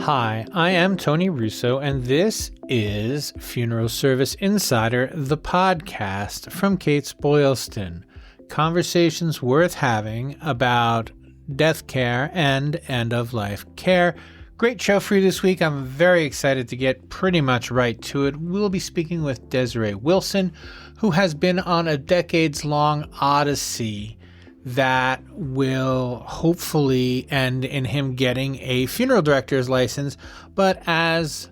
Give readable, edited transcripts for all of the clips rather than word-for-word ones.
Hi, I am Tony Russo, and this is Funeral Service Insider, the podcast from Kates-Boylston. Conversations worth having about death care and end-of-life care. Great show for you this week. I'm very excited to get pretty much right to it. We'll be speaking with Desaray Wilson, who has been on a decades-long odyssey that will hopefully end in him getting a funeral director's license. But as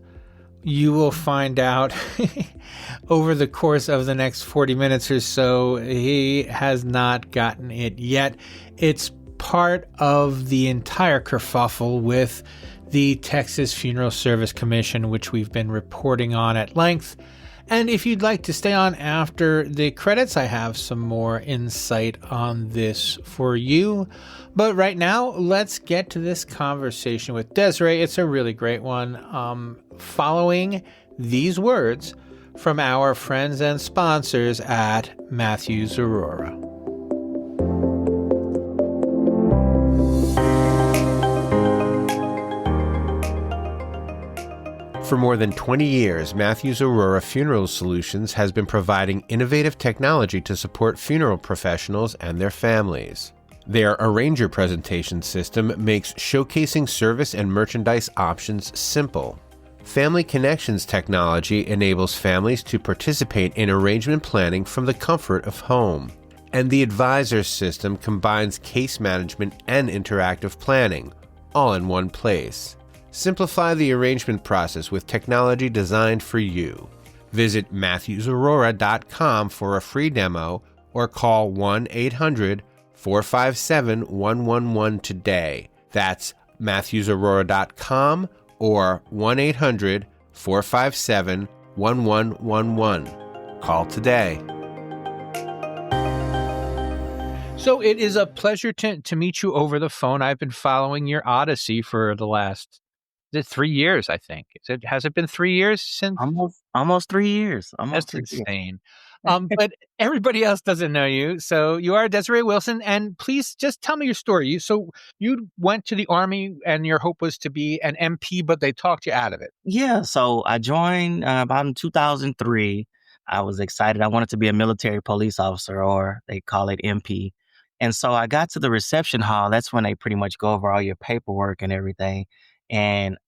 you will find out over the course of the next 40 minutes or so, he has not gotten it yet. It's part of the entire kerfuffle with the Texas Funeral Service Commission, which we've been reporting on at length. And if you'd like to stay on after the credits, I have some more insight on this for you. But right now, let's get to this conversation with Desaray. It's a really great one. Following these words from our friends and sponsors at Matthews Aurora. For more than 20 years, Matthews Aurora Funeral Solutions has been providing innovative technology to support funeral professionals and their families. Their Arranger presentation system makes showcasing service and merchandise options simple. Family Connections technology enables families to participate in arrangement planning from the comfort of home. And the Advisor system combines case management and interactive planning, all in one place. Simplify the arrangement process with technology designed for you. Visit MatthewsAurora.com for a free demo or call 1-800-457-111 today. That's MatthewsAurora.com or 1-800-457-1111. Call today. So it is a pleasure to meet you over the phone. I've been following your odyssey for the last 3 years, I think. Has it been 3 years since? Almost 3 years. That's insane. But everybody else doesn't know you. So you are Desaray Wilson, and please just tell me your story. So you went to the Army, and your hope was to be an MP, but they talked you out of it. Yeah, so I joined about in 2003. I was excited. I wanted to be a military police officer, or they call it MP. And so I got to the reception hall. That's when they pretty much go over all your paperwork and everything. And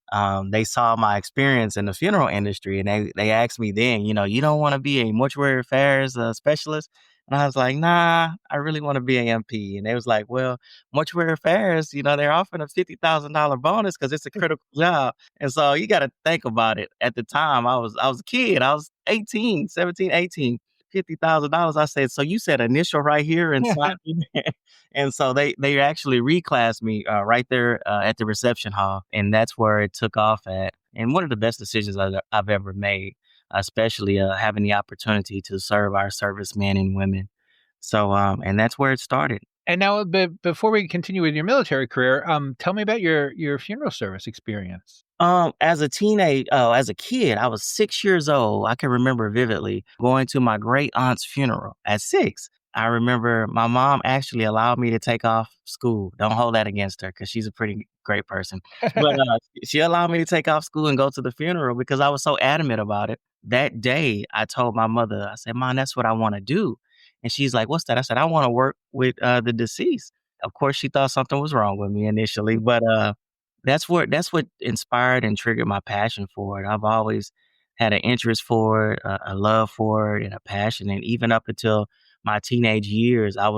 they saw my experience in the funeral industry, and they asked me then, you don't want to be a mortuary affairs specialist? And I was like, nah, I really want to be an MP. And they was like, well, mortuary affairs, they're offering a $50,000 bonus because it's a critical job. And so you got to think about it. At the time, I was a kid. I was 17, 18. $50,000. I said, so you said initial right here and sign me there. And so they actually reclassed me right there at the reception hall. And that's where it took off at. And one of the best decisions I've ever made, especially having the opportunity to serve our servicemen and women. So, and that's where it started. And now, before we continue with your military career, tell me about your funeral service experience. As a kid, I was 6 years old. I can remember vividly going to my great aunt's funeral at 6. I remember my mom actually allowed me to take off school. Don't hold that against her because she's a pretty great person. But she allowed me to take off school and go to the funeral because I was so adamant about it. That day, I told my mother, I said, Mom, that's what I want to do. And she's like, what's that? I said, I want to work with the deceased. Of course, she thought something was wrong with me initially, but that's what inspired and triggered my passion for it. I've always had an interest for it, a love for it, and a passion. And even up until my teenage years, I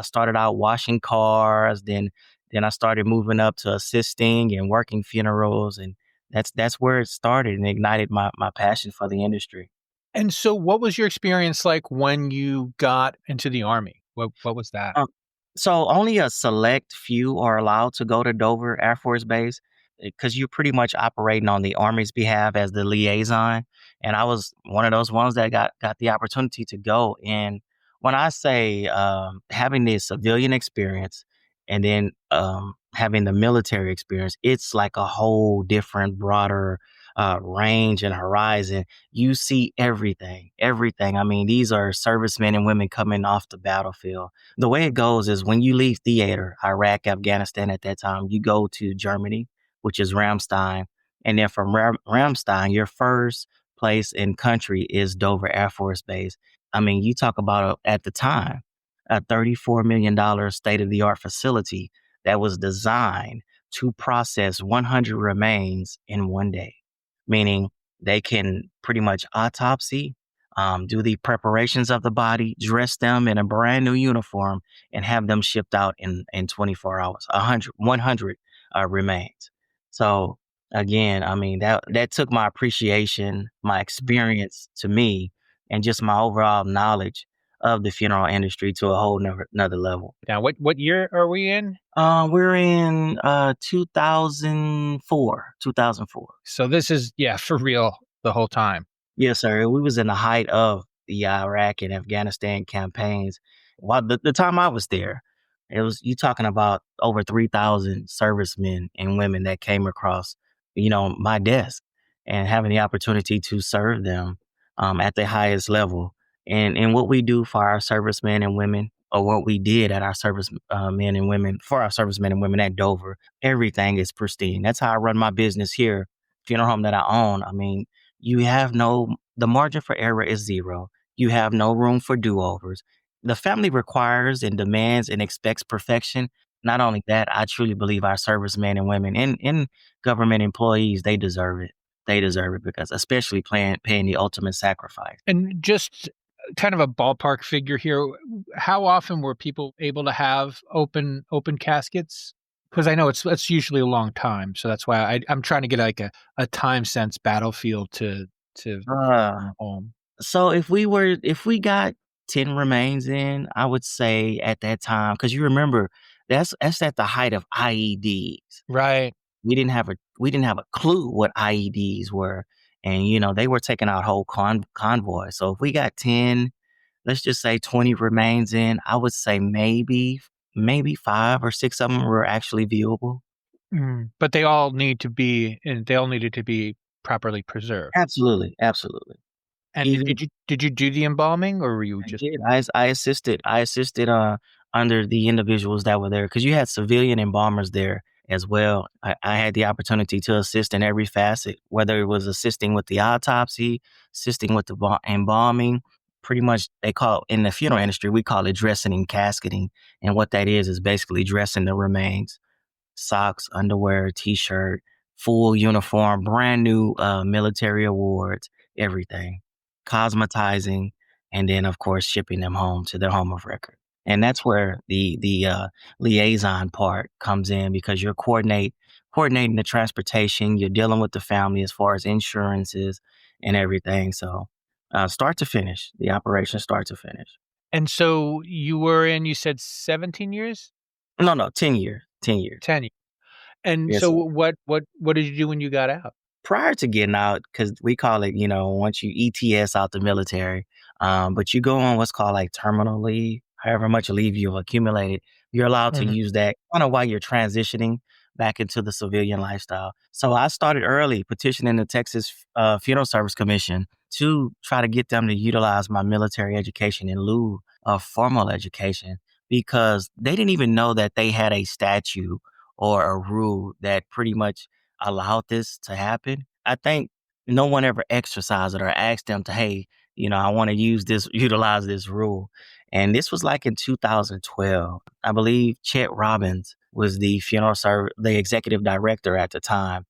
started out washing cars. Then I started moving up to assisting and working funerals, and that's where it started and ignited my passion for the industry. And so, what was your experience like when you got into the Army? What was that? So only a select few are allowed to go to Dover Air Force Base because you're pretty much operating on the Army's behalf as the liaison. And I was one of those ones that got the opportunity to go. And when I say having the civilian experience and then having the military experience, it's like a whole different, broader range and horizon. You see everything. I mean, these are servicemen and women coming off the battlefield. The way it goes is when you leave theater, Iraq, Afghanistan at that time, you go to Germany, which is Ramstein. And then from Ramstein, your first place in country is Dover Air Force Base. I mean, you talk about at the time, a $34 million state of the art facility that was designed to process 100 remains in one day, meaning they can pretty much autopsy, do the preparations of the body, dress them in a brand new uniform, and have them shipped out in 24 hours. 100 remains. So again, I mean that took my appreciation, my experience to me, and just my overall knowledge of the funeral industry to a whole another level. Now, what year are we in? We're in 2004. 2004. So this is, yeah, for real the whole time. Yes, sir. We was in the height of the Iraq and Afghanistan campaigns. While the time I was there, it was you talking about over 3,000 servicemen and women that came across, my desk, and having the opportunity to serve them at the highest level. And what we do for our servicemen and women, or what we did at our service men and women for our servicemen and women at Dover, everything is pristine. That's how I run my business here, funeral home that I own. I mean, the margin for error is zero. You have no room for do-overs. The family requires and demands and expects perfection. Not only that, I truly believe our servicemen and women and government employees, they deserve it. They deserve it because especially paying the ultimate sacrifice. And just kind of a ballpark figure here, how often were people able to have open caskets? Because I know it's usually a long time, so that's why I'm trying to get like a time sense battlefield to home. So if we got 10 remains in, I would say at that time, because you remember that's at the height of IEDs. Right. We didn't have a clue what IEDs were, and they were taking out whole convoys. So if we got 10, let's just say 20 remains in, I would say maybe 5 or 6 of them were actually viewable. But they all needed to be properly preserved. Absolutely. And did you do the embalming, or were you just? I assisted under the individuals that were there, because you had civilian embalmers there as well. I had the opportunity to assist in every facet, whether it was assisting with the autopsy, assisting with the embalming. Pretty much, they call in the funeral industry, we call it dressing and casketing, and what that is basically dressing the remains, socks, underwear, t-shirt, full uniform, brand new military awards, everything, cosmetizing, and then of course shipping them home to their home of record. And that's where the liaison part comes in, because you're coordinating the transportation, you're dealing with the family as far as insurances and everything. So start to finish, the operation start to finish. And so you said 17 years? No, 10 years. 10 years. 10 years. And Yes, so sir. what did you do when you got out? Prior to getting out, because we call it, once you ETS out the military, but you go on what's called like terminal leave, however much leave you've accumulated, you're allowed to use that kind of while you're transitioning back into the civilian lifestyle. So I started early petitioning the Texas Funeral Service Commission to try to get them to utilize my military education in lieu of formal education, because they didn't even know that they had a statute or a rule that pretty much allowed this to happen. I think no one ever exercised it or asked them to, hey, I want to utilize this rule. And this was like in 2012. I believe Chet Robbins was the the executive director at the time,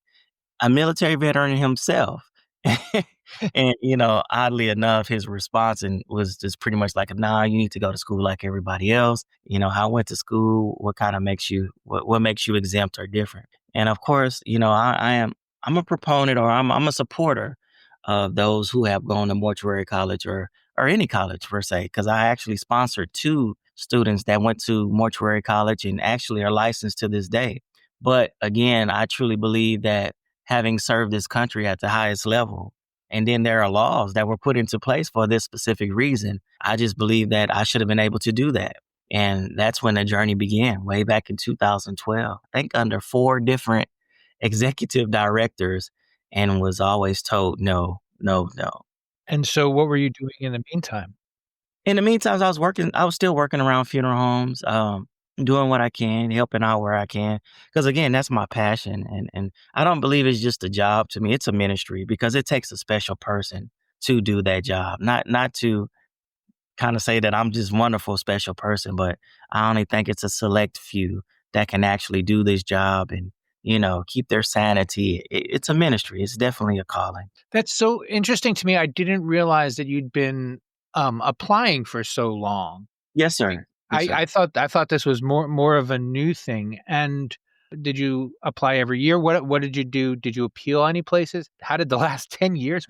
a military veteran himself. And, oddly enough, his response was just pretty much like, nah, you need to go to school like everybody else. I went to school. What kind of what makes you exempt or different? And of course, I'm a proponent, or I'm a supporter of those who have gone to mortuary college or any college per se, because I actually sponsored 2 students that went to mortuary college and actually are licensed to this day. But again, I truly believe that having served this country at the highest level, and then there are laws that were put into place for this specific reason, I just believe that I should have been able to do that. And that's when the journey began, way back in 2012, I think under 4 different executive directors, and was always told no. And so what were you doing in the meantime? In the meantime, I was still working around funeral homes, doing what I can, helping out where I can. Because again, that's my passion. And I don't believe it's just a job to me. It's a ministry because it takes a special person to do that job. Not to kind of say that I'm just wonderful, special person, but I only think it's a select few that can actually do this job and, keep their sanity. It's a ministry. It's definitely a calling. That's so interesting to me. I didn't realize that you'd been applying for so long. Yes, sir. Yes, sir. I thought this was more of a new thing. And did you apply every year? What did you do? Did you appeal any places? How did the last 10 years?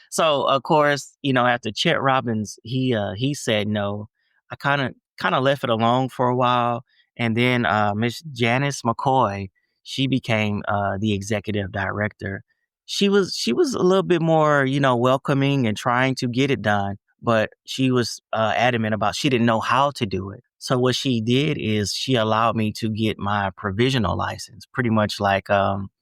So of course, after Chet Robbins, he said no. I kind of left it alone for a while, and then Miss Janice McCoy, she became the executive director. She was a little bit more, welcoming and trying to get it done, but she was adamant about she didn't know how to do it. So what she did is she allowed me to get my provisional license, pretty much like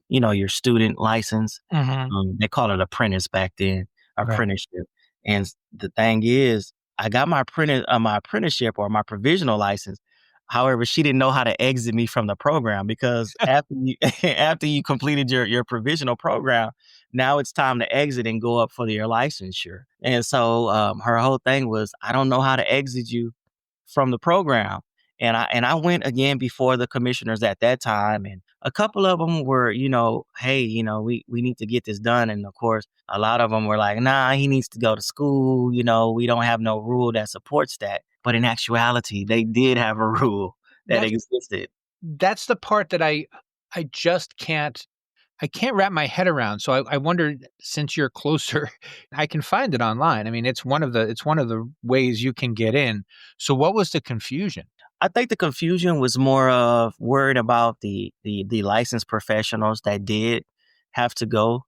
your student license. Mhm. They call it apprentice back then, Right. apprenticeship. And the thing is, I got my apprenticeship or my provisional license. However, she didn't know how to exit me from the program because after you after you completed your provisional program, now it's time to exit and go up for your licensure. And so her whole thing was, I don't know how to exit you from the program. And I went again before the commissioners at that time, and a couple of them were, hey, we need to get this done. And of course, a lot of them were like, nah, he needs to go to school. We don't have no rule that supports that. But in actuality, they did have a rule that That's existed. that's the part that I just can't wrap my head around. So I wonder, since you're closer, I can find it online. I mean, it's one of the ways you can get in. So what was the confusion? I think the confusion was more of worried about the licensed professionals that did have to go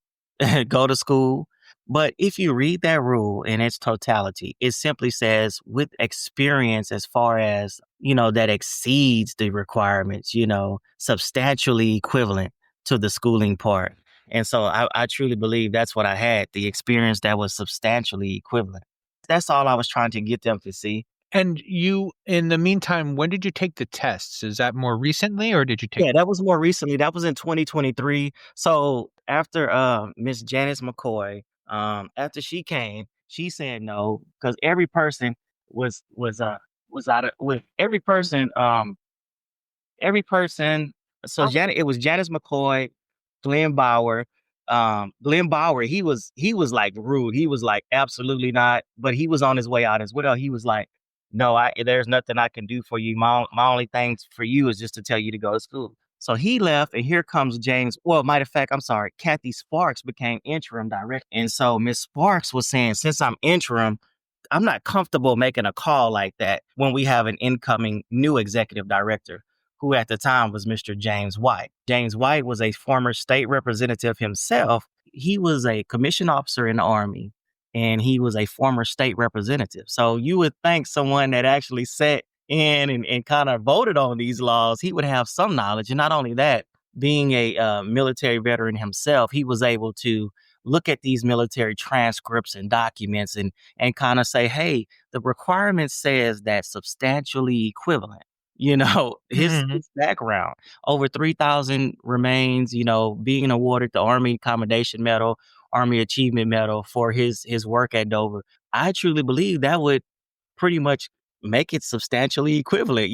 go to school. But if you read that rule in its totality, it simply says with experience as far as, that exceeds the requirements, substantially equivalent to the schooling part. And so I truly believe that's what I had, the experience that was substantially equivalent. That's all I was trying to get them to see. And you, in the meantime, when did you take the tests? Is that more recently, or did you take? Yeah, that was more recently. That was in 2023. So after Miss Janice McCoy, after she came, she said no because every person was out of with every person. So it was Janice McCoy, Glenn Bauer. Glenn Bauer, he was like rude. He was like, absolutely not. But he was on his way out as well. He was like, no, there's nothing I can do for you. My only thing for you is just to tell you to go to school. So he left, and here comes James. Well, matter of fact, I'm sorry, Kathy Sparks became interim director. And so Miss Sparks was saying, since I'm interim, I'm not comfortable making a call like that when we have an incoming new executive director, who at the time was Mr. James White. James White was a former state representative himself. He was a commissioned officer in the Army, and he was a former state representative. So you would think someone that actually sat in and kind of voted on these laws, he would have some knowledge. And not only that, being a military veteran himself, he was able to look at these military transcripts and documents and kind of say, hey, the requirement says that substantially equivalent. His background, over 3,000 remains, being awarded the Army Commendation Medal, Army Achievement Medal for his work at Dover. I truly believe that would pretty much make it substantially equivalent.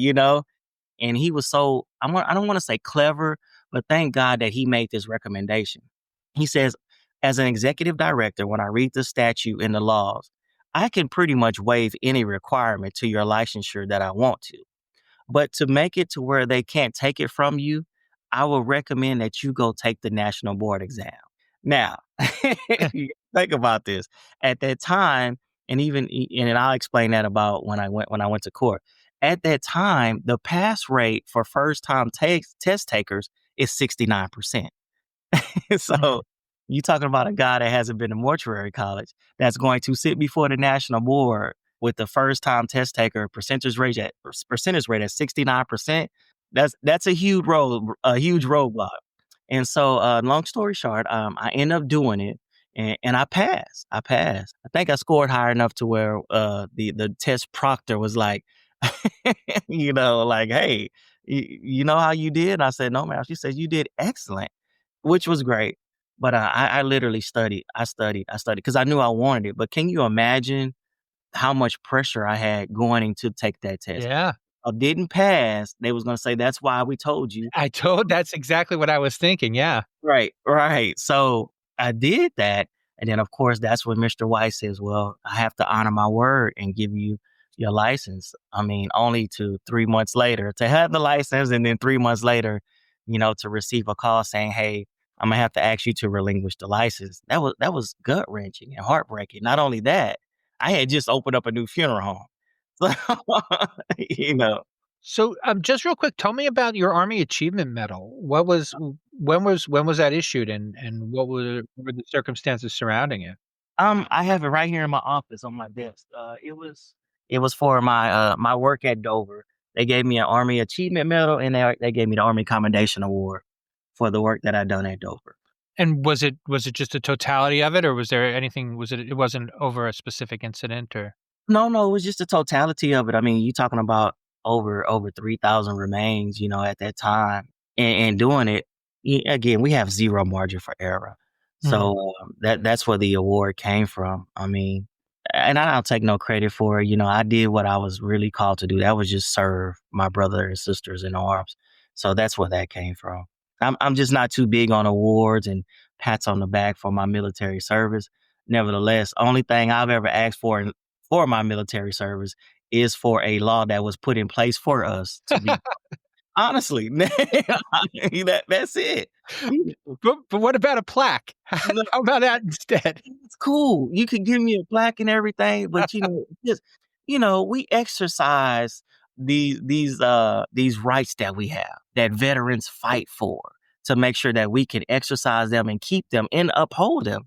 And he was I don't want to say clever, but thank God that he made this recommendation. He says, as an executive director, when I read the statute and the laws, I can pretty much waive any requirement to your licensure that I want to. But to make it to where they can't take it from you, I will recommend that you go take the national board exam. Now, think about this. At that time, and I'll explain that about when I went to court. At that time, the pass rate for first time test takers is 69%. So you talking about a guy that hasn't been to mortuary college that's going to sit before the national board with the first time test taker percentage rate at 69%. That's a huge roadblock. And so long story short, I end up doing it, and I passed. I think I scored high enough to where the test proctor was like, Like, hey, you know how you did? I said, no, ma'am. She said, you did excellent, which was great. But I literally studied. I studied because I knew I wanted it. But can you imagine how much pressure I had going to take that test? Yeah. I didn't pass. They was going to say, that's why we told you. That's exactly what I was thinking. Yeah. Right, right. So I did that. And then, of course, that's when Mr. White says, well, I have to honor my word and give you your license. I mean, only to 3 months later to have the license. And then 3 months later, to receive a call saying, hey, I'm going to have to ask you to relinquish the license. That was gut wrenching and heartbreaking. Not only that, I had just opened up a new funeral home. So, you know, So, just real quick, tell me about your Army Achievement Medal. When was that issued, and what were the circumstances surrounding it? I have it right here in my office on my desk. It was for my work at Dover. They gave me an Army Achievement Medal, and they gave me the Army Commendation Award for the work that I done at Dover. And was it just a totality of it, or was there anything? It wasn't over a specific incident, or? No, it was just the totality of it. I mean, you talking about over 3,000 remains, at that time, and doing it again. We have zero margin for error, so that's where the award came from. I mean, and I don't take no credit for it. I did what I was really called to do. That was just serve my brother and sisters in arms. So that's where that came from. I'm just not too big on awards and pats on the back for my military service. Nevertheless, only thing I've ever asked for my military service is for a law that was put in place for us to be honestly. That's it. But what about a plaque? How about that instead? It's cool. You could give me a plaque and everything, but just we exercise these rights that we have, that veterans fight for, to make sure that we can exercise them and keep them and uphold them.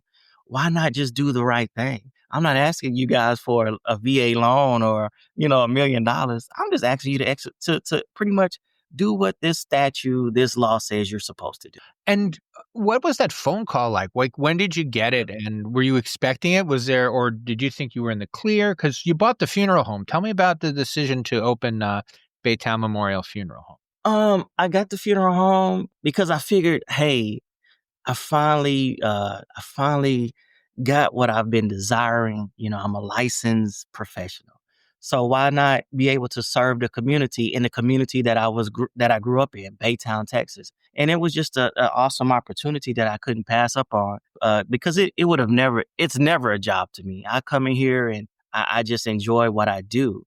Why not just do the right thing? I'm not asking you guys for a VA loan or $1 million. I'm just asking you to pretty much do what this law says you're supposed to do. And what was that phone call like? Like, when did you get it? And were you expecting it? Or did you think you were in the clear? Because you bought the funeral home. Tell me about the decision to open Baytown Memorial Funeral Home. I got the funeral home because I figured, hey, I finally got what I've been desiring. I'm a licensed professional. So why not be able to serve the community in the community that I grew up in, Baytown, Texas? And it was just an awesome opportunity that I couldn't pass up on, because it's never a job to me. I come in here and I just enjoy what I do.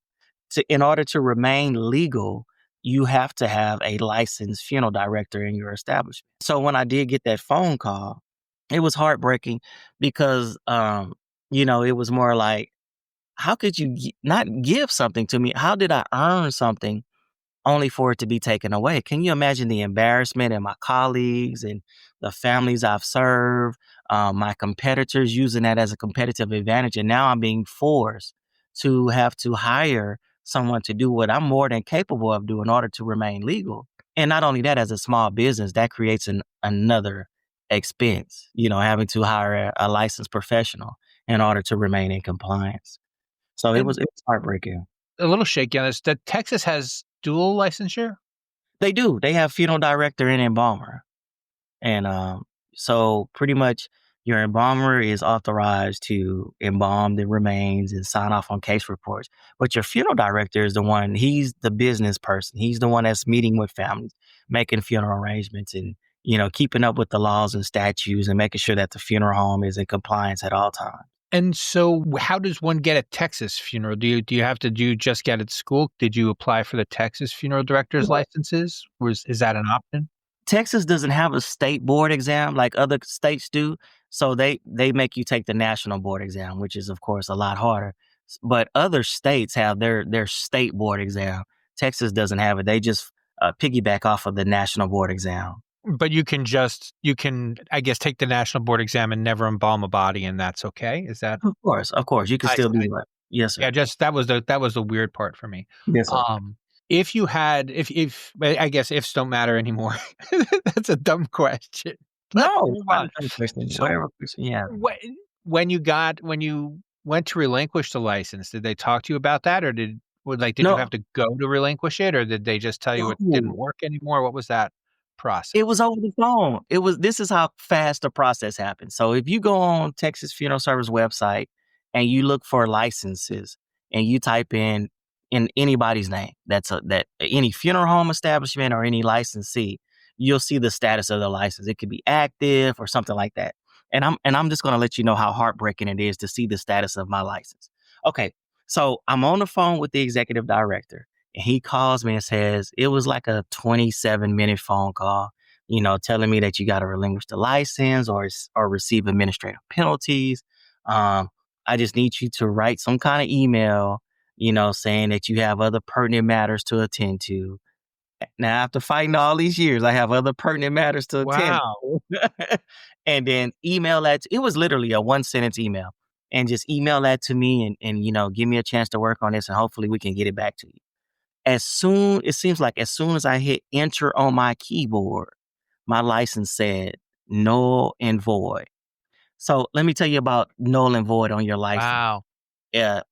In order to remain legal, you have to have a licensed funeral director in your establishment. So when I did get that phone call, it was heartbreaking because, it was more like, how could you not give something to me? How did I earn something only for it to be taken away? Can you imagine the embarrassment and my colleagues and the families I've served, my competitors using that as a competitive advantage? And now I'm being forced to have to hire someone to do what I'm more than capable of doing in order to remain legal. And not only that, as a small business, that creates another expense, having to hire a licensed professional in order to remain in compliance. So it was heartbreaking. A little shaky on this. That Texas has dual licensure? They do. They have funeral director and embalmer. And so pretty much your embalmer is authorized to embalm the remains and sign off on case reports. But your funeral director is he's the business person. He's the one that's meeting with families, making funeral arrangements and, keeping up with the laws and statutes and making sure that the funeral home is in compliance at all times. And so how does one get a Texas funeral? Do you just get it at school? Did you apply for the Texas funeral director's licenses? Is that an option? Texas doesn't have a state board exam like other states do. So they make you take the national board exam, which is, of course, a lot harder. But other states have their state board exam. Texas doesn't have it. They just piggyback off of the national board exam. But you can, I guess, take the national board exam and never embalm a body, and that's okay. Is that? Of course, you can still do that. Yes, sir. Yeah, that was the weird part for me. Yes, sir. If you had, if I guess ifs don't matter anymore. That's a dumb question. No, yeah. When you went to relinquish the license, did they talk to you about that, or did Did you have to go to relinquish it, or did they just tell you it didn't work anymore? What was that process? It was over the phone. This is how fast the process happened. So if you go on Texas Funeral Service website and you look for licenses and you type in anybody's name, that any funeral home establishment or any licensee, you'll see the status of the license. It could be active or something like that. And I'm just going to let you know how heartbreaking it is to see the status of my license. Okay. So I'm on the phone with the executive director, and he calls me and says it was like a 27-minute phone call, telling me that you got to relinquish the license or receive administrative penalties. I just need you to write some kind of email, saying that you have other pertinent matters to attend to. Now, after fighting all these years, I have other pertinent matters to attend to. And then email that. It was literally a 1-sentence email. And just email that to me and give me a chance to work on this, and hopefully we can get it back to you. It seems like as soon as I hit enter on my keyboard, my license said null and void. So let me tell you about null and void on your license. Wow. Yeah.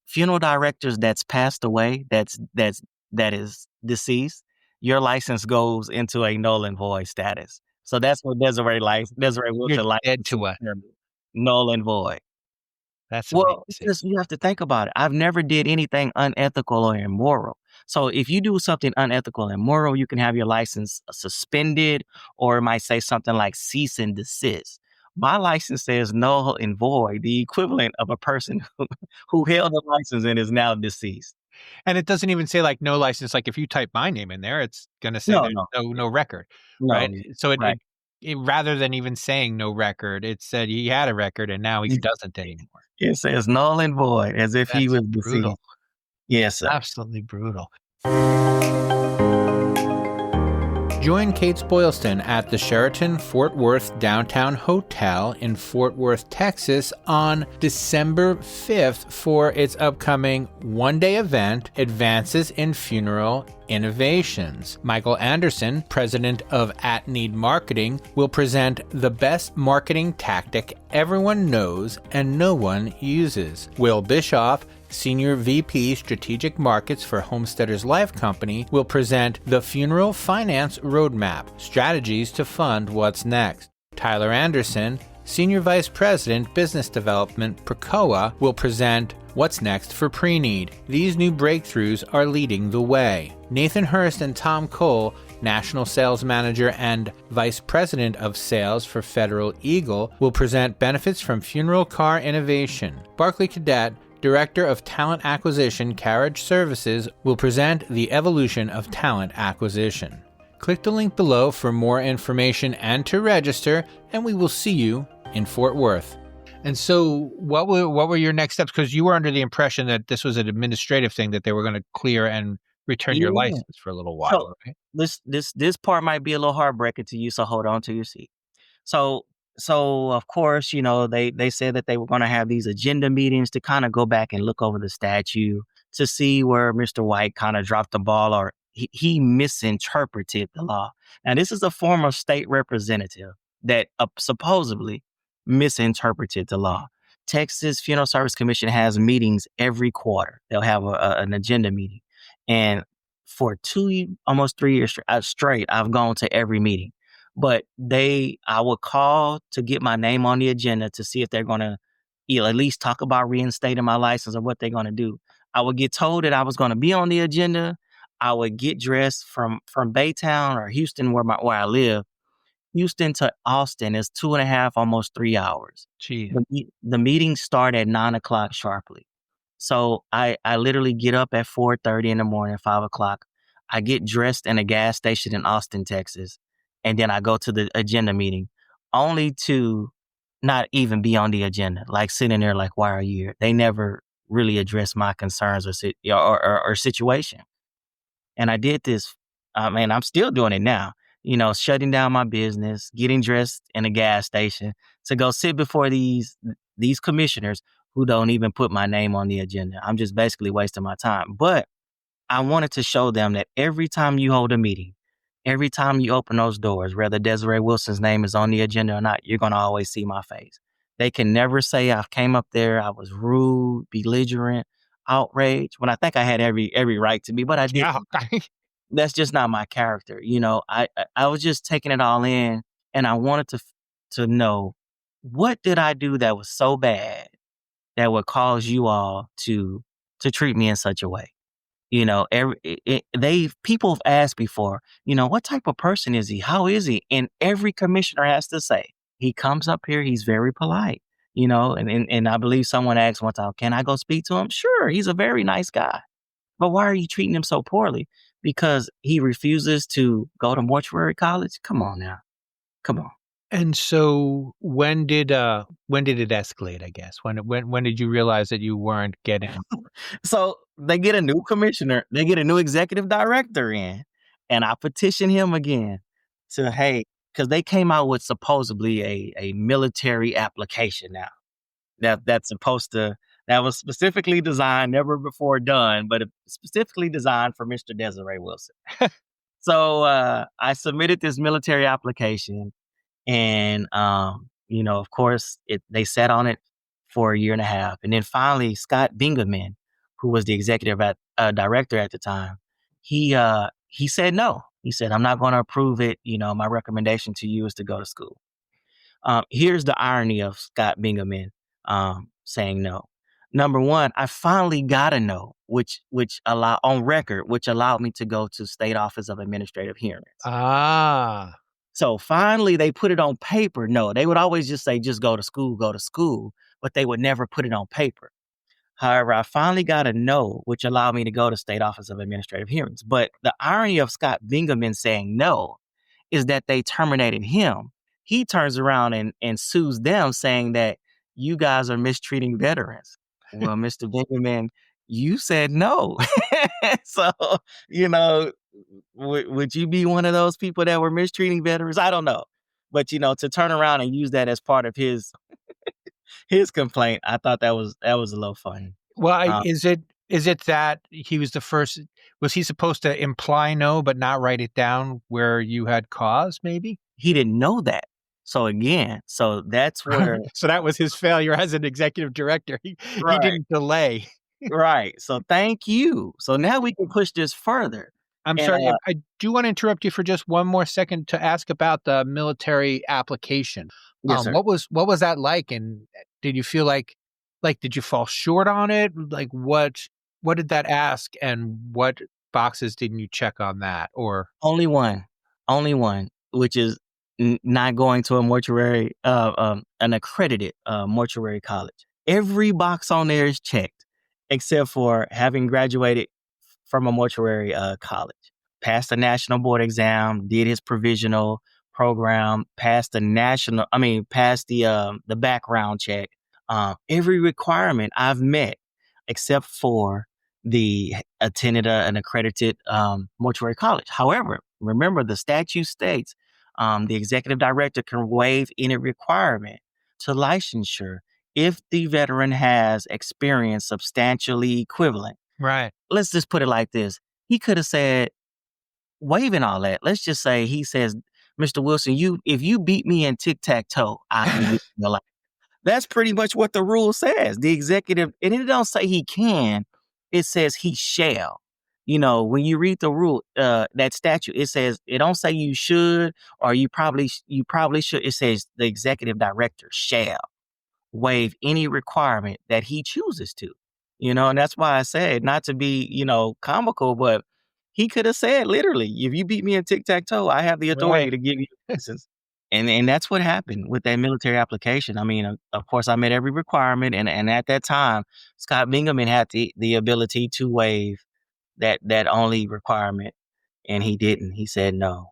Funeral directors that's passed away, that is deceased, your license goes into a null and void status. So that's what Desaray Wilson license dead to us. Null and void. That's amazing. You have to think about it. I've never did anything unethical or immoral. So if you do something unethical and immoral, you can have your license suspended, or it might say something like cease and desist. My license says null and void, the equivalent of a person who held a license and is now deceased. And it doesn't even say like no license. Like if you type my name in there, it's going to say no record, right? So it rather than even saying no record, it said he had a record and now he doesn't anymore. It says null and void, as if he was brutal. deceased. Yes, sir. Absolutely brutal. Join Kates-Boylston at the Sheraton Fort Worth Downtown Hotel in Fort Worth, Texas on December 5th for its upcoming one-day event, Advances in Funeral Innovations. Michael Anderson, president of At Need Marketing, will present the best marketing tactic everyone knows and no one uses. Will Bischoff, Senior VP Strategic Markets for Homesteaders Life Company, will present the Funeral Finance Roadmap, Strategies to Fund What's Next. Tyler Anderson, Senior Vice President Business Development, Precoa, will present What's Next for Pre-Need. These new breakthroughs are leading the way. Nathan Hurst and Tom Cole, National Sales Manager and Vice President of Sales for Federal Eagle, will present Benefits from Funeral Car Innovation. Barclay Cadet, Director of Talent Acquisition Carriage Services, will present the evolution of talent acquisition. Click the link below for more information and to register, and we will see you in Fort Worth. And so what were your next steps? Because you were under the impression that this was an administrative thing, that they were going to clear and return your license for a little while, right? This part might be a little heartbreaking to you, so hold on to your seat. So of course, they said that they were going to have these agenda meetings to kind of go back and look over the statute to see where Mr. White kind of dropped the ball, or he misinterpreted the law. Now, this is a former state representative that supposedly misinterpreted the law. Texas Funeral Service Commission has meetings every quarter. They'll have an agenda meeting. And for almost 3 years straight, I've gone to every meeting. But I would call to get my name on the agenda to see if they're going to at least talk about reinstating my license or what they're going to do. I would get told that I was going to be on the agenda. I would get dressed from Baytown or Houston, where I live. Houston to Austin is 2.5, almost 3 hours. Gee. The meetings start at 9:00 sharply. So I literally get up at 4:30 in the morning, 5:00. I get dressed in a gas station in Austin, Texas. And then I go to the agenda meeting, only to not even be on the agenda, like sitting there like, why are you here? They never really address my concerns or situation. And I did this. I'm still doing it now, shutting down my business, getting dressed in a gas station to go sit before these commissioners who don't even put my name on the agenda. I'm just basically wasting my time. But I wanted to show them that every time you hold a meeting, every time you open those doors, whether Desaray Wilson's name is on the agenda or not, you're going to always see my face. They can never say I came up there, I was rude, belligerent. outraged when I think I had every right to be, but I didn't. Yeah. That's just not my character. I was just taking it all in, and I wanted to know, what did I do that was so bad that would cause you all to treat me in such a way? People have asked before, what type of person is he? How is he? And every commissioner has to say, he comes up here, he's very polite, and I believe someone asked one time, can I go speak to him? Sure, he's a very nice guy. But why are you treating him so poorly? Because he refuses to go to mortuary college? Come on now. Come on. And so when did it escalate, I guess? When did you realize that you weren't getting So they get a new commissioner, they get a new executive director in, and I petition him again to, hey, because they came out with supposedly a military application now that was specifically designed, never before done, but specifically designed for Mr. Desaray Wilson. So I submitted this military application, and of course, they sat on it for a year and a half, and then finally, Scott Bingaman, who was the executive director at the time, he said no. He said, "I'm not going to approve it. My recommendation to you is to go to school." Here's the irony of Scott Bingaman saying no. Number one, I finally got a no, which allowed me to go to State Office of Administrative Hearings. Ah. So finally, they put it on paper. No, they would always just say, just go to school, but they would never put it on paper. However, I finally got a no, which allowed me to go to State Office of Administrative Hearings. But the irony of Scott Bingaman saying no is that they terminated him. He turns around and sues them, saying that you guys are mistreating veterans. Well, Mr. Bingaman, you said no. So, would you be one of those people that were mistreating veterans? I don't know. But, to turn around and use that as part of his complaint, I thought that was a little funny. Well, is it that he was the first? Was he supposed to imply no, but not write it down where you had cause? Maybe he didn't know that. So again, that's where. So that was his failure as an executive director. He didn't delay. Right. So thank you. So now we can push this further. I'm sorry. I do want to interrupt you for just one more second to ask about the military application. Yes, sir. What was that like? And did you feel like did you fall short on it? Like what did that ask, and what boxes didn't you check on that? Or only one, which is not going to a mortuary, an accredited mortuary college. Every box on there is checked, except for having graduated from a mortuary college, passed the national board exam, did his provisional program, passed the background check. Every requirement I've met, except for the attended an accredited mortuary college. However, remember the statute states the executive director can waive any requirement to licensure if the veteran has experience substantially equivalent. Right. Let's just put it like this. He could have said, waiving all that. Let's just say he says, Mr. Wilson, if you beat me in tic-tac-toe, I can get your life. That's pretty much what the rule says. The executive, and it don't say he can, it says he shall. When you read the rule, that statute, it says, it don't say you should, or you probably should. It says the executive director shall waive any requirement that he chooses to. And that's why I said, not to be, comical, but he could have said literally, if you beat me in tic-tac-toe, I have the authority to give you license. And that's what happened with that military application. I mean, of course, I met every requirement. And at that time, Scott Bingaman had the ability to waive that only requirement. And he didn't. He said no.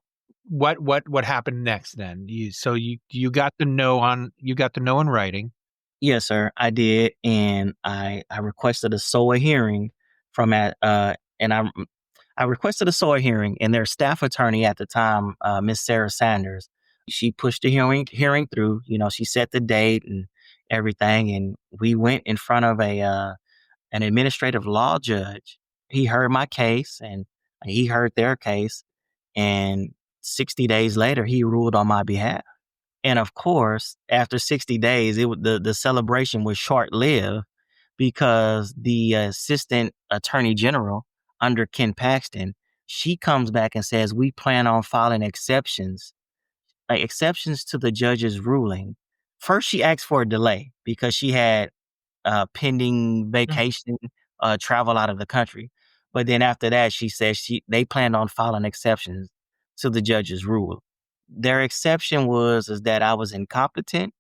What happened next then? You got the no in writing. Yes, sir, I did. And I requested a SOA hearing I requested a SOA hearing, and their staff attorney at the time, Miss Sarah Sanders, she pushed the hearing through. She set the date and everything, and we went in front of an administrative law judge. He heard my case, and he heard their case, and 60 days later, he ruled on my behalf. And of course, after 60 days, the celebration was short-lived because the assistant attorney general under Ken Paxton, she comes back and says, we plan on filing exceptions, like exceptions to the judge's ruling. First, she asked for a delay because she had pending vacation, travel out of the country. But then after that, she says they planned on filing exceptions to the judge's rule. Their exception is that I was incompetent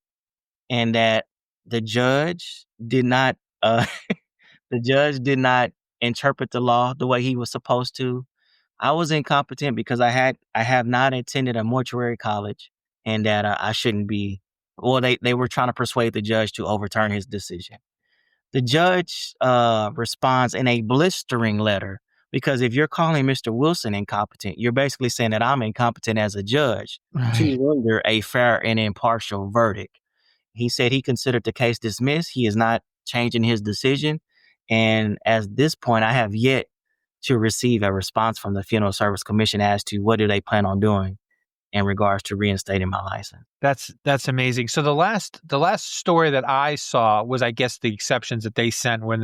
and that the judge did not the judge did not interpret the law the way he was supposed to. I was incompetent because I have not attended a mortuary college, and that I shouldn't be. Well, they were trying to persuade the judge to overturn his decision. The judge responds in a blistering letter, because if you're calling Mr. Wilson incompetent, you're basically saying that I'm incompetent as a judge to Right. render a fair and impartial verdict. He said he considered the case dismissed. He is not changing his decision. And at this point, I have yet to receive a response from the Funeral Service Commission as to what do they plan on doing in regards to reinstating my license. That's amazing. So the last story that I saw was, I guess, the exceptions that they sent when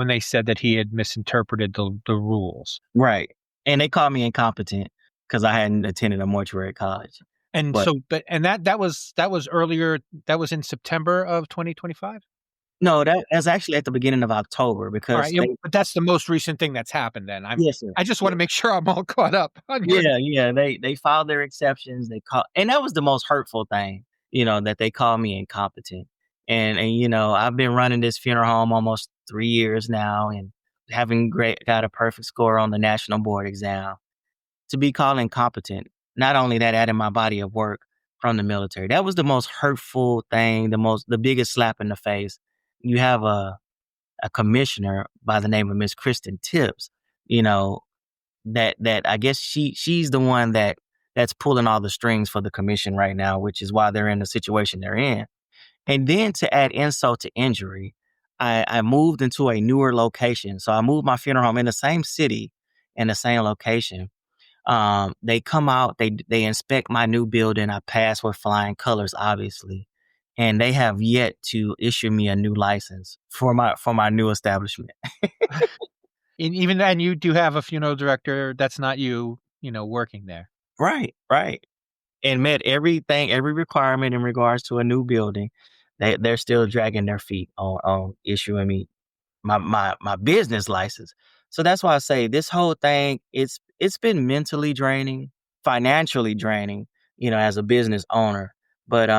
they said that he had misinterpreted the rules. Right. And they called me incompetent because I hadn't attended a mortuary college. And that was earlier. That was in September of 2025. No, that's actually at the beginning of October, All because right, but that's the most recent thing that's happened. Then yes, sir. I just want to make sure I'm all caught up. Yeah. They filed their exceptions. And that was the most hurtful thing, that they called me incompetent. And I've been running this funeral home almost 3 years now, and got a perfect score on the national board exam. To be called incompetent, not only that, adding my body of work from the military. That was the most hurtful thing, the biggest slap in the face. You have a commissioner by the name of Miss Kristen Tips, that I guess she's the one that's pulling all the strings for the commission right now, which is why they're in the situation they're in. And then to add insult to injury, I moved into a newer location. So I moved my funeral home in the same city, in the same location. They come out, they inspect my new building. I pass with flying colors, obviously. And they have yet to issue me a new license for my new establishment. And even then, you do have a funeral director that's not you, working there. Right. And met every requirement in regards to a new building. They're still dragging their feet on issuing me my business license. So that's why I say this whole thing, it's been mentally draining, financially draining, as a business owner. But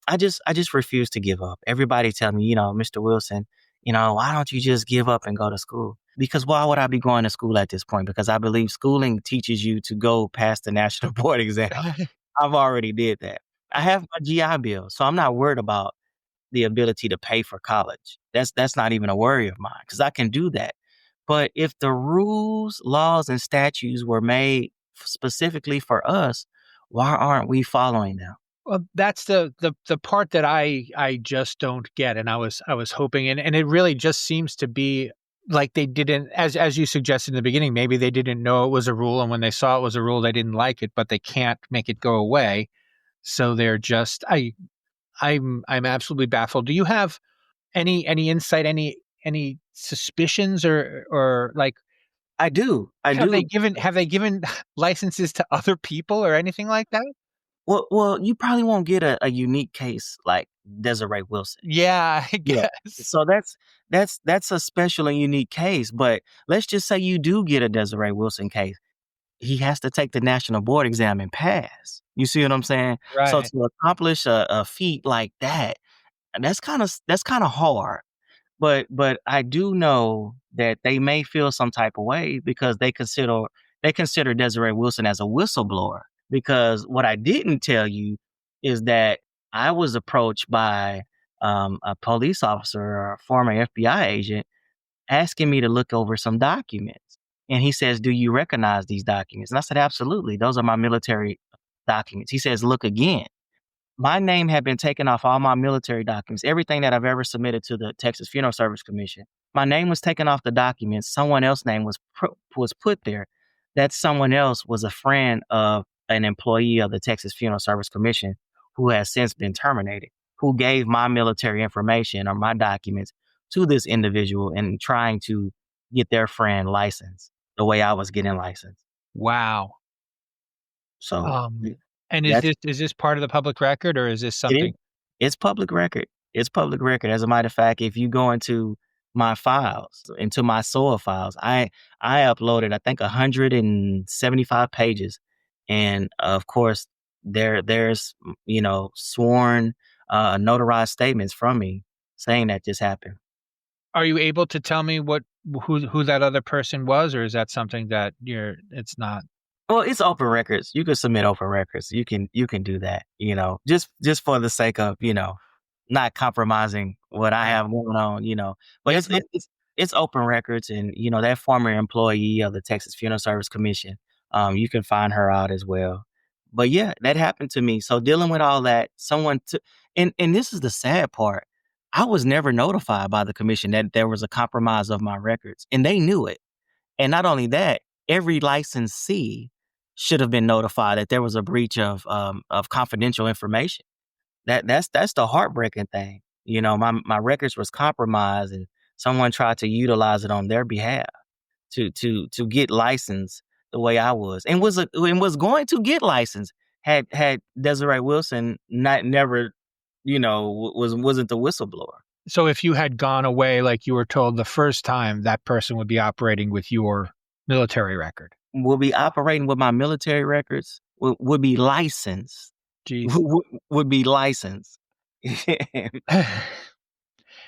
I just refuse to give up. Everybody tell me, Mr. Wilson, why don't you just give up and go to school? Because why would I be going to school at this point? Because I believe schooling teaches you to go past the national board exam. I've already did that. I have my GI Bill, so I'm not worried about the ability to pay for college. That's not even a worry of mine, because I can do that. But if the rules, laws, and statutes were made specifically for us, why aren't we following them? Well, that's the part that I just don't get, and I was hoping, and it really just seems to be like they didn't, as you suggested in the beginning, maybe they didn't know it was a rule, and when they saw it was a rule, they didn't like it, but they can't make it go away, so they're just I'm absolutely baffled. Do you have any insight, any suspicions, or like? I do. Have they given licenses to other people or anything like that? Well, you probably won't get a unique case like Desaray Wilson. Yeah, I guess. So that's a special and unique case. But let's just say you do get a Desaray Wilson case. He has to take the national board exam and pass. You see what I'm saying? Right. So to accomplish a feat like that, that's kind of hard. But I do know that they may feel some type of way because they consider Desiree Wilson as a whistleblower. Because what I didn't tell you is that I was approached by a police officer or a former FBI agent asking me to look over some documents. And he says, "Do you recognize these documents?" And I said, "Absolutely. Those are my military documents." He says, "Look again." My name had been taken off all my military documents, everything that I've ever submitted to the Texas Funeral Service Commission. My name was taken off the documents. Someone else's name was put there. That someone else was a friend of an employee of the Texas Funeral Service Commission who has since been terminated, who gave my military information or my documents to this individual and trying to get their friend licensed the way I was getting licensed. Wow. So And that's is this part of the public record, or is this it is. something? It's public record. It's public record. As a matter of fact, if you go into my files, into my SOA files, I uploaded I think 175 pages, and of course there's sworn notarized statements from me saying that this happened. Are you able to tell me who that other person was, or is that something that it's not? Well, it's open records. You can submit open records. You can do that. Just for the sake of not compromising what I have going on. But Yeah, it's open records, and that former employee of the Texas Funeral Service Commission. You can find her out as well. But yeah, that happened to me. So dealing with all that, someone took, and this is the sad part. I was never notified by the commission that there was a compromise of my records, and they knew it. And not only that, every licensee should have been notified that there was a breach of confidential information. That's the heartbreaking thing. My records was compromised, and someone tried to utilize it on their behalf to get licensed the way I was, and was going to get licensed had Desaray Wilson never wasn't the whistleblower. So if you had gone away like you were told the first time, that person would be operating with your military record. Will be operating with my military records. Would be licensed. Jeez. Would be licensed. And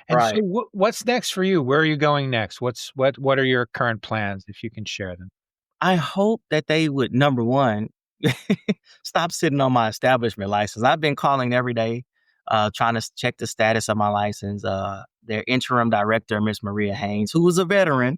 Right. so what's next for you? Where are you going next? What are your current plans, if you can share them? I hope that they would, number one, stop sitting on my establishment license. I've been calling every day, trying to check the status of my license. Their interim director, Miss Maria Haynes, who was a veteran,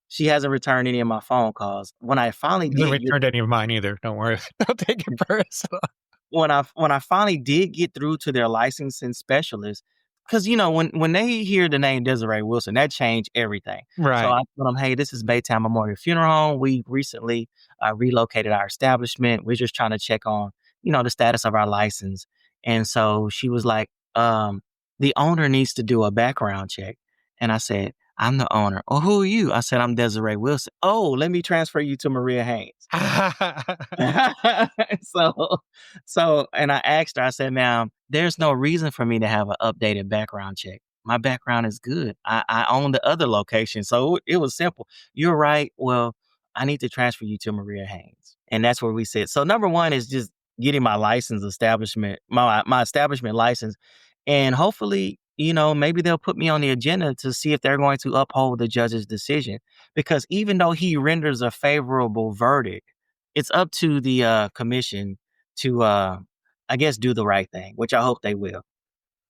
she hasn't returned any of my phone calls. When I finally You haven't did returned any of mine either. Don't worry. Don't take it personal. when I finally did get through to their licensing specialist, because when they hear the name Desaray Wilson, that changed everything. Right. So I told them, hey, this is Baytown Memorial Funeral Home. We recently relocated our establishment. We're just trying to check on the status of our license. And so she was like, the owner needs to do a background check. And I said, I'm the owner. Oh, who are you? I said, I'm Desaray Wilson. Oh, let me transfer you to Maria Haynes. And I asked her, I said, ma'am, there's no reason for me to have an updated background check. My background is good. I own the other location. So it was simple. You're right. Well, I need to transfer you to Maria Haynes. And that's where we sit. So number one is just getting my license establishment, my establishment license. And hopefully, maybe they'll put me on the agenda to see if they're going to uphold the judge's decision. Because even though he renders a favorable verdict, it's up to the commission to, I guess, do the right thing, which I hope they will.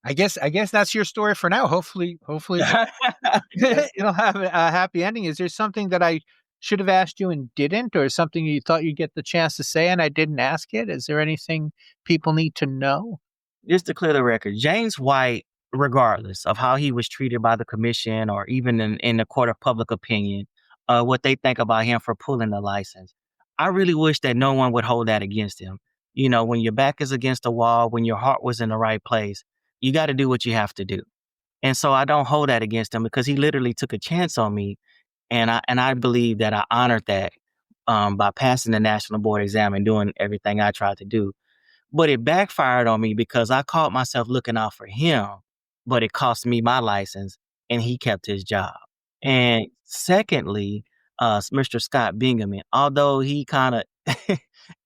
I guess that's your story for now. Hopefully it'll have a happy ending. Is there something that I should have asked you and didn't, or something you thought you'd get the chance to say and I didn't ask it? Is there anything people need to know? Just to clear the record, James White, regardless of how he was treated by the commission or even in the court of public opinion, what they think about him for pulling the license, I really wish that no one would hold that against him. When your back is against the wall, when your heart was in the right place, you got to do what you have to do. And so I don't hold that against him because he literally took a chance on me. And I believe that I honored that by passing the national board exam and doing everything I tried to do. But it backfired on me because I caught myself looking out for him, but it cost me my license and he kept his job. And secondly, Mr. Scott Bingaman, although he kind of,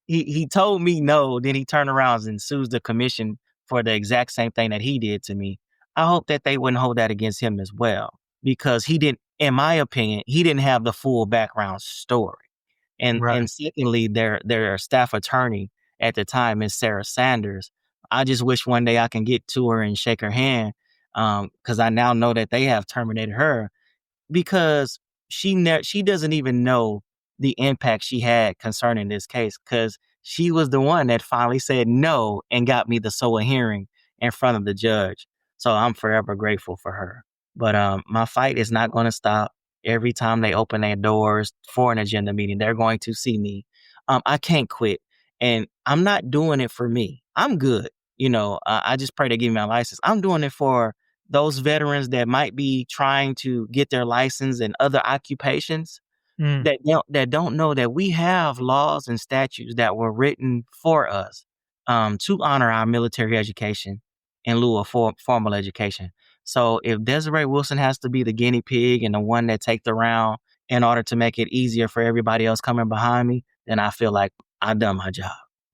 he told me no, then he turned around and sues the commission for the exact same thing that he did to me. I hope that they wouldn't hold that against him as well, because he didn't, in my opinion, he didn't have the full background story. And Right. and secondly, their staff attorney at the time, Miss Sarah Sanders, I just wish one day I can get to her and shake her hand, because I now know that they have terminated her because she doesn't even know the impact she had concerning this case, because she was the one that finally said no and got me the SOA hearing in front of the judge. So I'm forever grateful for her. But my fight is not going to stop. Every time they open their doors for an agenda meeting, they're going to see me. I can't quit. And I'm not doing it for me. I'm good. I just pray they give me my license. I'm doing it for those veterans that might be trying to get their license in other occupations that don't know that we have laws and statutes that were written for us to honor our military education in lieu of formal education. So if Desaray Wilson has to be the guinea pig and the one that takes the round in order to make it easier for everybody else coming behind me, then I feel like I've done my job.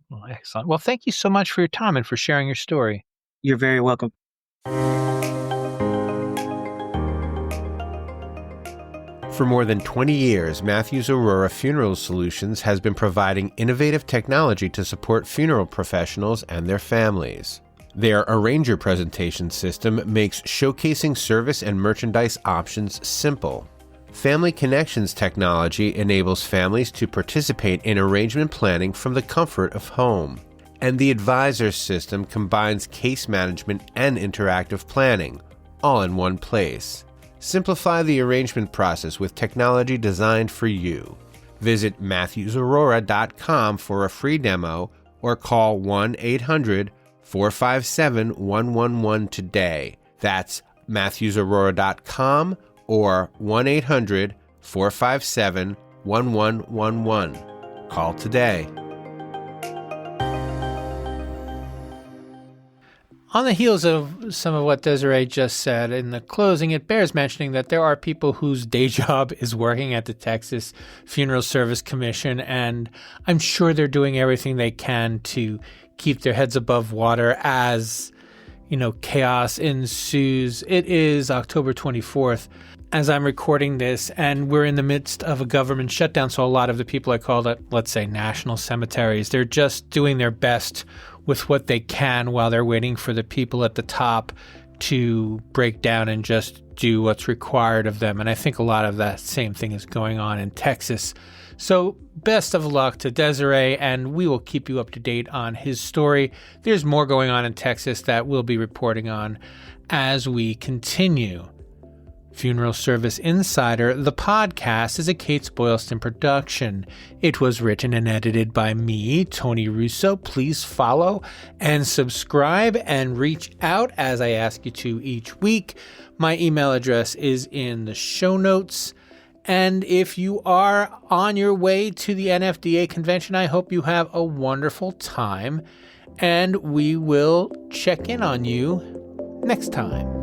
Well, excellent. Well, thank you so much for your time and for sharing your story. You're very welcome. For more than 20 years, Matthews Aurora Funeral Solutions has been providing innovative technology to support funeral professionals and their families. Their Arranger presentation system makes showcasing service and merchandise options simple. Family Connections technology enables families to participate in arrangement planning from the comfort of home. And the Advisor system combines case management and interactive planning, all in one place. Simplify the arrangement process with technology designed for you. Visit MatthewsAurora.com for a free demo or call 1-800-457-111 today. That's MatthewsAurora.com or 1-800-457-1111. Call today. On the heels of some of what Desaray just said in the closing, it bears mentioning that there are people whose day job is working at the Texas Funeral Service Commission, and I'm sure they're doing everything they can to keep their heads above water as, chaos ensues. It is October 24th as I'm recording this, and we're in the midst of a government shutdown, so a lot of the people I called at, let's say, national cemeteries, they're just doing their best with what they can while they're waiting for the people at the top to break down and just do what's required of them. And I think a lot of that same thing is going on in Texas. So best of luck to Desaray, and we will keep you up to date on his story. There's more going on in Texas that we'll be reporting on as we continue. Funeral Service Insider, the podcast, is a Kates-Boylston production. It was written and edited by me, Tony Russo. Please follow and subscribe and reach out as I ask you to each week. My email address is in the show notes. And if you are on your way to the NFDA convention, I hope you have a wonderful time. And we will check in on you next time.